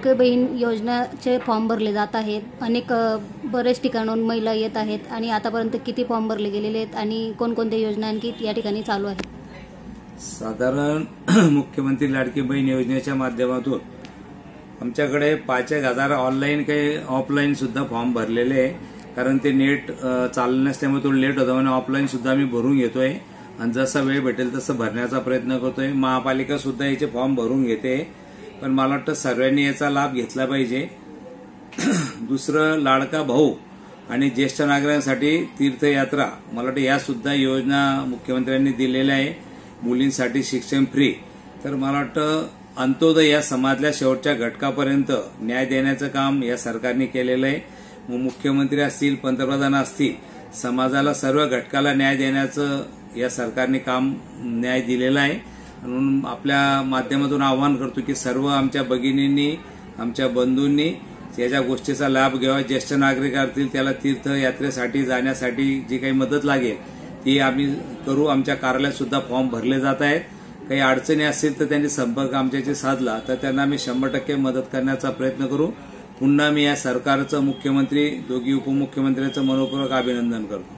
लाडकी बहीण योजनेचे फॉर्म भरले जात आहेत. अनेक बरेच ठिकाणाहून महिला येत आहेत आणि आतापर्यंत किती फॉर्म भरले गेलेले आहेत आणि कोणकोणत्या योजना आणखी या ठिकाणी चालू आहेत? साधारण मुख्यमंत्री लाडकी बहीण योजनेच्या माध्यमातून आमच्याकडे 5,000 ऑनलाईन काही ऑफलाईन सुद्धा फॉर्म भरलेले आहे. कारण ते नेट चाललं नसल्यामुळे थोडं लेट होतं म्हणून ऑफलाईन सुद्धा आम्ही भरून घेतोय आणि जसा वेळ भेटेल तसं भरण्याचा प्रयत्न करतोय. महापालिका सुद्धा याचे फॉर्म भरून घेते, पण मला वाटतं सर्वांनी याचा लाभ घेतला पाहिजे. दुसरं, लाडका भाऊ आणि ज्येष्ठ नागरिकांसाठी तीर्थयात्रा, मला वाटतं या सुद्धा योजना मुख्यमंत्र्यांनी दिलेल्या आहे. मुलींसाठी शिक्षण फ्री. तर मला वाटतं अंत्योदय या समाजातल्या शेवटच्या घटकापर्यंत न्याय देण्याचं काम या सरकारने केलेलं आहे. मग मुख्यमंत्री असतील, पंतप्रधान असतील, समाजाला सर्व घटकाला न्याय देण्याचं या सरकारने काम न्याय दिलेला आहे. म्हणून आपल्या माध्यमातून आवाहन करतो की सर्व आमच्या भगिनींनी, आमच्या बंधूंनी याच्या गोष्टीचा लाभ घ्यावा. ज्येष्ठ नागरिक असतील त्याला तीर्थयात्रेसाठी जाण्यासाठी जी काही मदत लागेल ती आम्ही करू. आमच्या कार्यालयात सुद्धा फॉर्म भरले जात आहेत. काही अडचणी असतील तर त्यांनी संपर्क आमच्याशी साधला तर त्यांना आम्ही 100% मदत करण्याचा प्रयत्न करू. पुन्हा मी या सरकारचं, मुख्यमंत्री, दोघी उपमुख्यमंत्र्यांचं मनपूर्वक अभिनंदन करतो.